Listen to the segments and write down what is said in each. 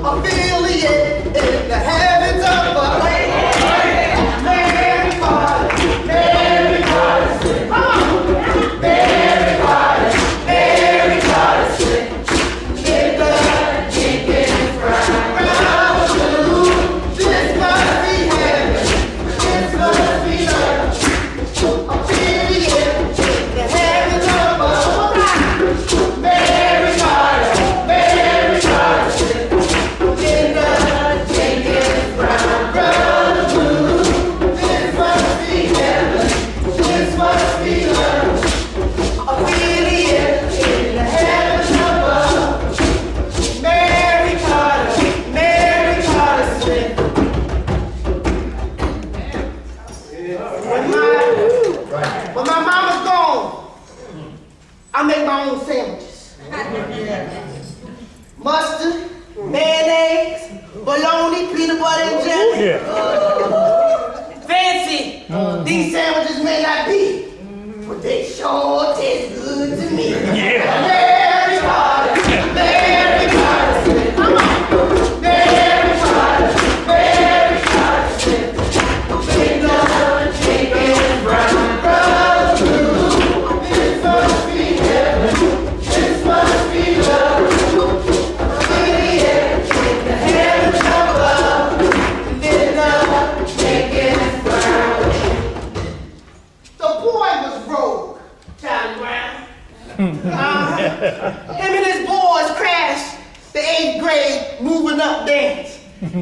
affiliate in the heavens above. Mary Potter, Mary Potter, come on. Mary Potter, Mary Potter, in the Jenkins brown blue. This must be heaven, this must be love. Affiliate in the heavens above. Mary Potter, Mary Potter, in the Jenkins brown blue. This must be heaven, this must be love. Affiliate in the heavens above. Mary Potter, Mary Potter Smith. When my mama's gone, I make my own sandwiches. Mustard, mayonnaise, bologna, peanut butter, and jelly. Fancy. These sandwiches may not be, but they sure taste good to me. Mary Potter, Mary Potter Smith. Come on. Mary Potter, Mary Potter Smith. In the Jenkins brown blue. This must be heaven, this must be love. Affiliate in the heavens above. In the Jenkins brown. The boy was rogue, Charlie Brown. Him and his boys crashed the 8th grade moving up dance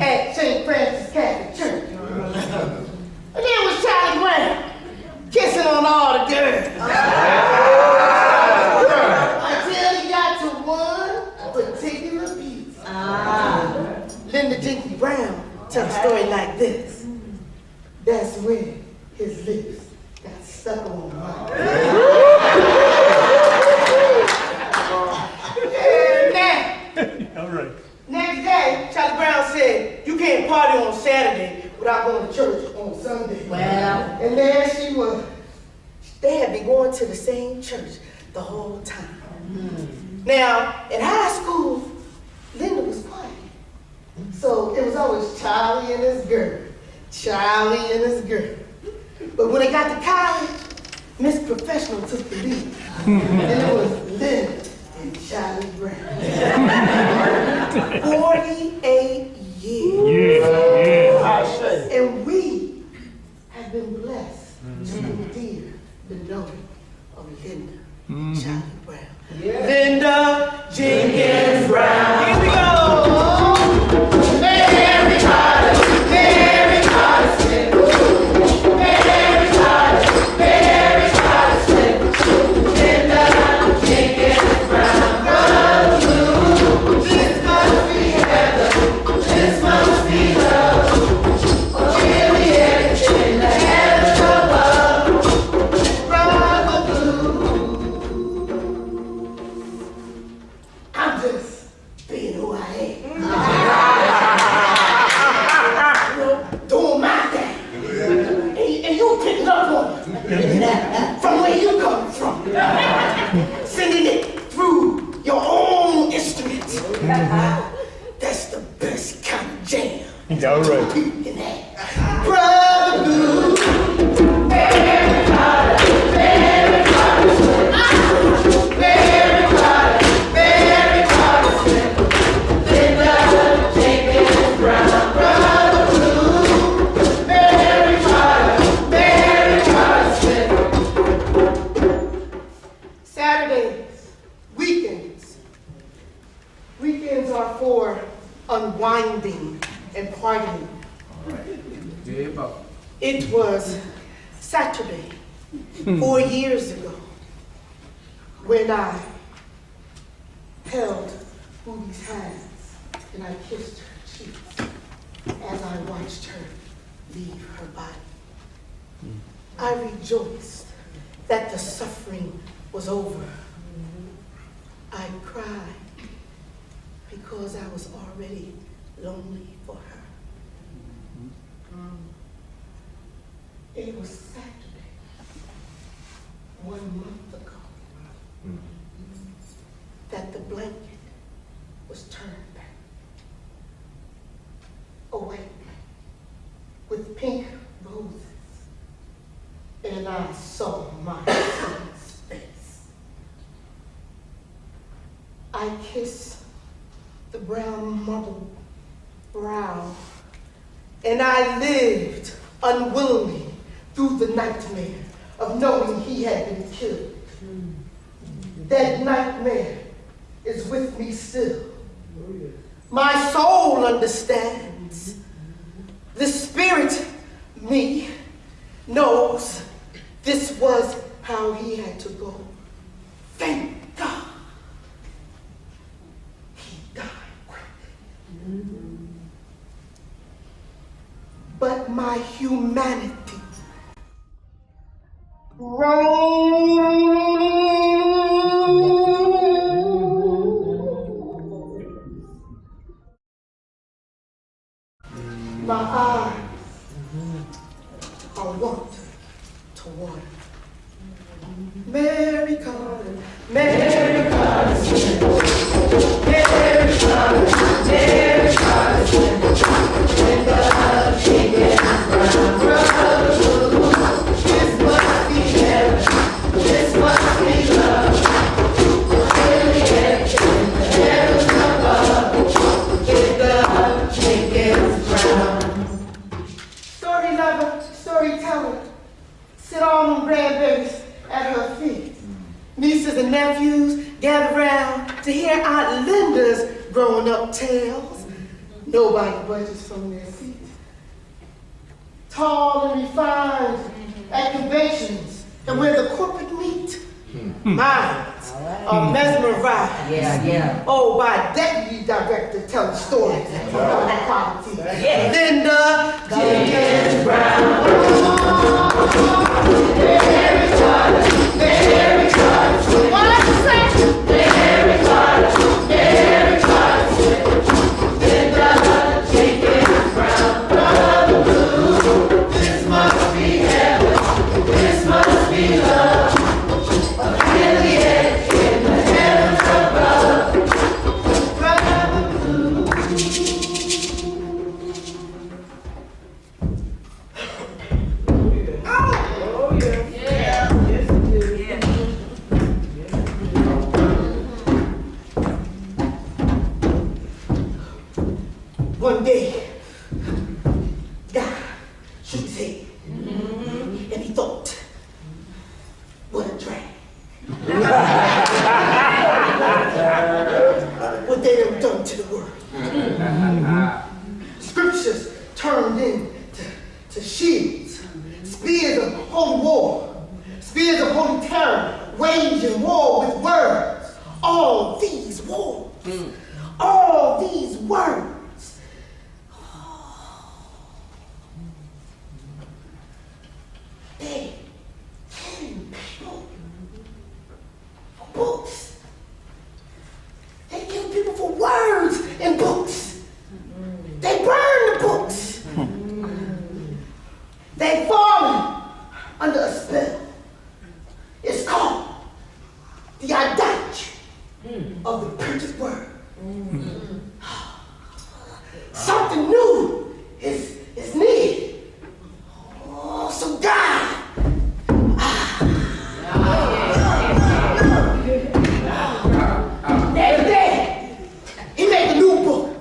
at St. Francis Catholic Church. And there was Charlie Brown kissing on all the girls. Until he got to one particular piece. Linda Jenkins Brown tells a story like this. That's when his lips got stuck on mine. All right. Next day, Charlie Brown said, you can't party on Saturday without going to church on Sunday. Well. And there she was. They had been going to the same church the whole time. Now, in high school, Linda was quiet. So it was always Charlie and his girl. Charlie and his girl. But when they got to college, Miss Professional took the lead. And it was Linda and Charlie Brown. 48 years. Yeah. And we have been blessed to endear the knowing of Linda and Charlie Brown. Linda Jenkins Brown. Here we go. Mary Potter, Mary Potter Smith. Mary Potter, Mary Potter Smith. Linda Jenkins Brown blue. This must be heaven, this must be love. Affiliate in the heavens above. Brown blue. I'm just being who I am. You know, doing my thing. And you picking up on it. From where you come from. Singing it through your own instrument. That's the best kind of jam. All right. You can have. Brother Blue. Mary Potter, Mary Potter Smith. Mary Potter, Mary Potter Smith. Linda Jenkins Brown. Brother Blue. Mary Potter, Mary Potter Smith. Saturdays, weekends. Weekends are for unwinding and partying. It was Saturday, 4 years ago, when I held Boobie's hands and I kissed her cheeks as I watched her leave her body. I rejoiced that the suffering was over. I cried because I was already lonely for her. It was Saturday, 1 month ago, that the blanket was turned back. I kiss the brown marble brow, and I lived unwillingly through the nightmare of knowing he had been killed. That nightmare is with me still. My soul understands. The spirit, me, knows this was how he had to go. Thank God he died quickly. But my humanity my eyes are wont to water. Mary Carter, Mary Carter, Mary Carter, Mary Carter, when the king is brown, brother blue, this must be heaven, this must be love. In the heavens above, if the king is brown. Story lover, storyteller, sit on grandbabies at her feet. Nieces and nephews gather round to hear Aunt Linda's growing up tales. Nobody budges from their seats. Tall and refined at conventions and where the corporate meet. Minds are mesmerized. Oh, by deputy director telling stories about equality. Linda Jenkins Brown. Mary Carter, Mary Carter. What I say? Mary Carter, Mary Carter. Linda Jenkins Brown. Brother blue. This must be heaven. This must be love. In the heavens above. Brother blue. Oh, yeah. Yes, it is. One day, God shook his head, and he thought, what a drag. What they done done to the world. Scriptures turned into shields, spears of holy war, spears of holy terror, waging war with words. All these wars, all these words. They killing people for books. They kill people for words in books. They burn the books. They fallen under a spell. It's called the idolatry of the printed word. Something new is needed. Oh, so God. Every day, he made a new book.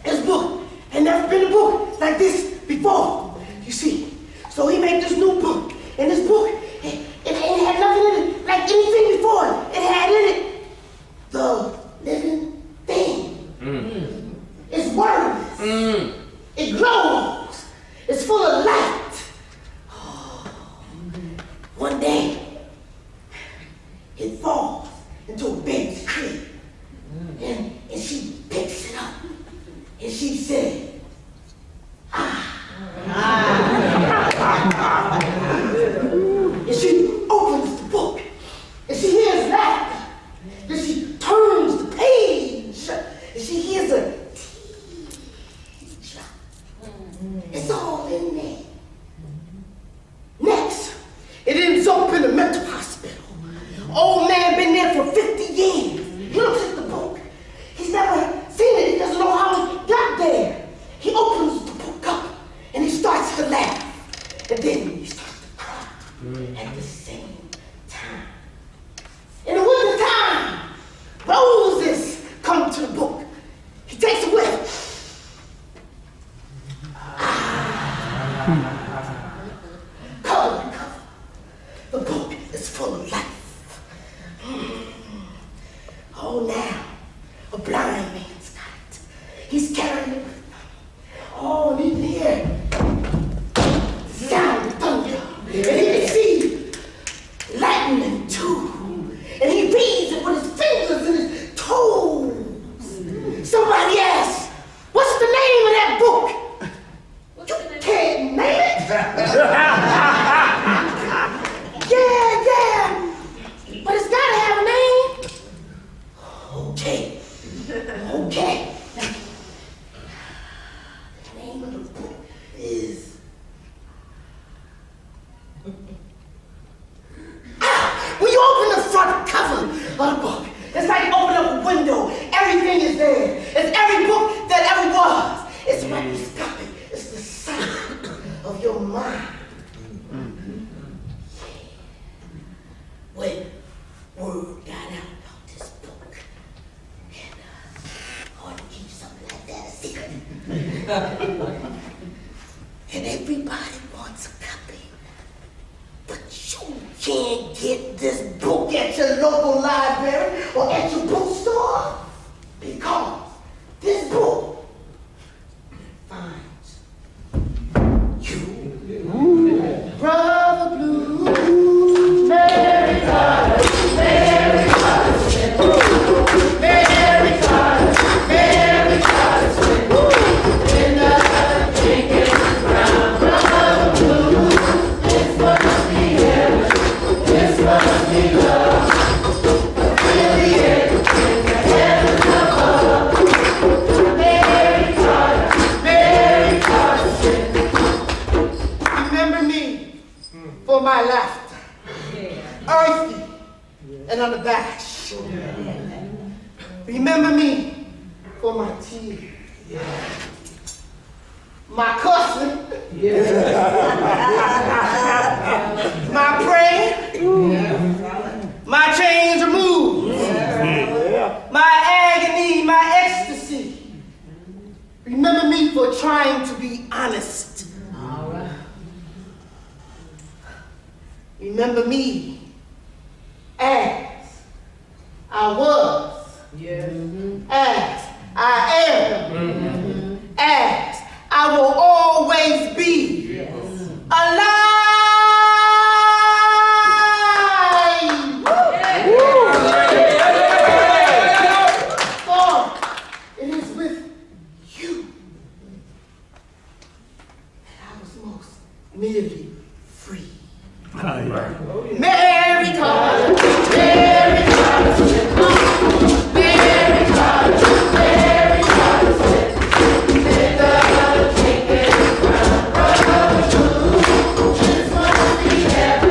His book had never been a book like this before. You see, so he made this new book. And this book, it had nothing in it like anything before. It had in it the living thing. It's wordless. It glows. It's full of light. One day, it falls into a baby's crib. And she picks it up. And she said, And she opens the book. And she hears laughter. Then she turns the page. And she hears a teacher. It's all in there. Next, it ends up in a mental hospital. Old man been there for 50 years. He looks at the book. He's never seen it. He doesn't know how he got there. Okay. Okay. The name of the book is... When you open the front cover of the book, it's like opening up a window. Everything is there. It's every book that ever was. It's microscopic. It's the sight of your mind. When word got out about this book, and hard to keep something like that a secret. And everybody wants a copy. But you can't get this book at your local library or at your bookstore because this book finds you. Brother Blue, Mary Carter, Mary Carter, Mary Carter, Mary Carter, in the Jenkins Brown. Brother Blue, this must be heaven, this must be love. Really, in the heavens above. Mary Carter, Mary Carter, remember me for my laughter, earthy and unabashed. Remember me for my tears, my cussing, my praying, my change of mood, my agony, my ecstasy. Remember me for trying to be honest. Remember me as I was, as I am, as I will always be alive. For it is with you that I was most merely free. Mary Carter, Mary Carter, Mary Carter, Mary Carter, in the Jenkins Brown. Brother Blue, this must be heaven,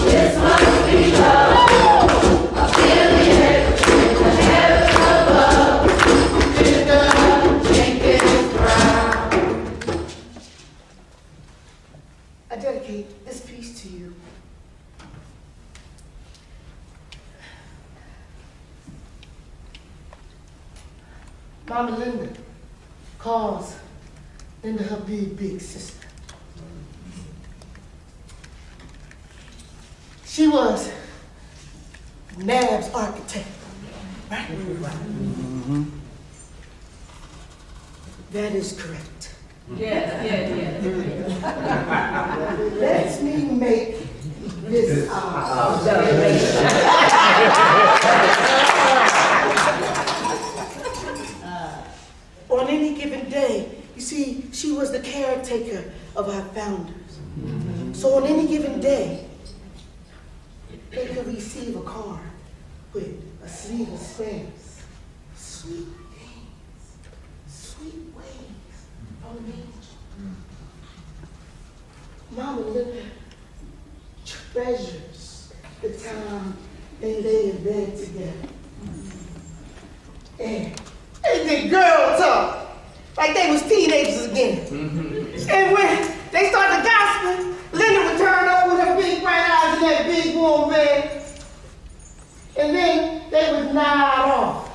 this must be love. A billion in the heavens above, in the Jenkins Brown. I dedicate this piece to you. Mama Linda calls Linda her big sister. She was NABS architect, right? That is correct. Yes. Let me make this on any given day, you see, she was the caretaker of our founders. So on any given day, they could receive a card with a sleeve of stamps, sweet things, sweet ways from an angel. Mama Linda treasures the time they lay in bed together. And they did girl talk, like they was teenagers again. And when they started gossiping, Linda would turn over with her big bright eyes in that big warm bed. And then they would nod off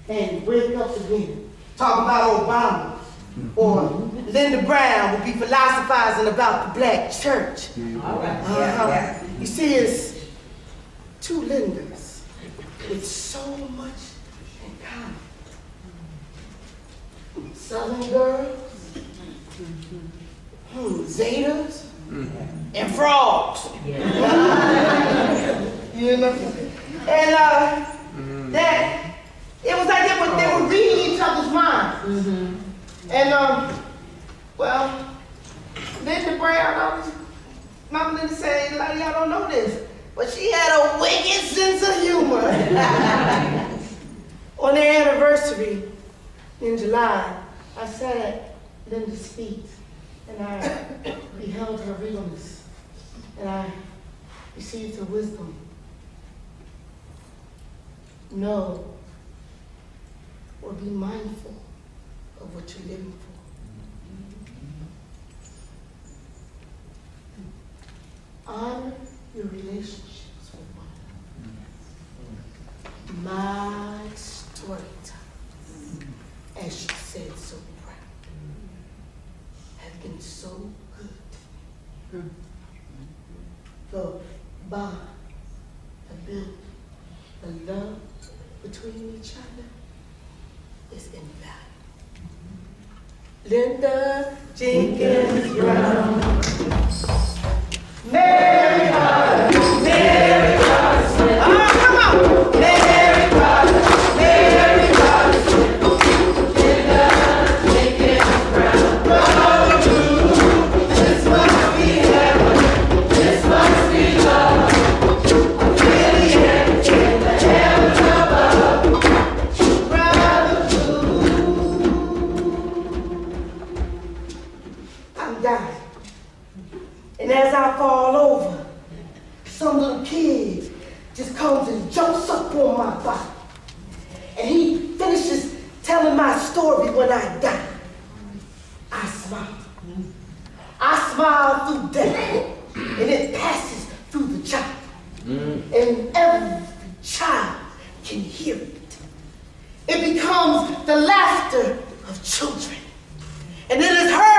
and wake up again, talking about Obama. Or Linda Brown would be philosophizing about the black church. You see, it's two Lindas with so much in common. Southern girls, Zetas, and frogs. You know? And that, it was like they were reading each other's minds. And, well, Linda Brown, Mama Linda said, a lot of y'all don't know this, but she had a wicked sense of humor. anniversary in July, I sat at Linda's feet and I beheld her realness and I received her wisdom. Know or be mindful of what you're living for. Honor your relationships with one another. My storytellers, as she said so proud, have been so good to me. The bond, the build, the love between each other is invaluable. Linda Jenkins Brown. Mary Carter, Mary Carter Smith. Oh, come on! Mary Carter, Mary Carter Smith. Linda Jenkins Brown. This must be heaven. This must be love. Affiliate in the heavens above. I'm dying. And as I fall over, some little kid just comes and jumps up on my body. And he finishes telling my story when I die. I smile. I smile through death, and it passes through the child. And every child can hear it. It becomes the laughter of children. And it is heard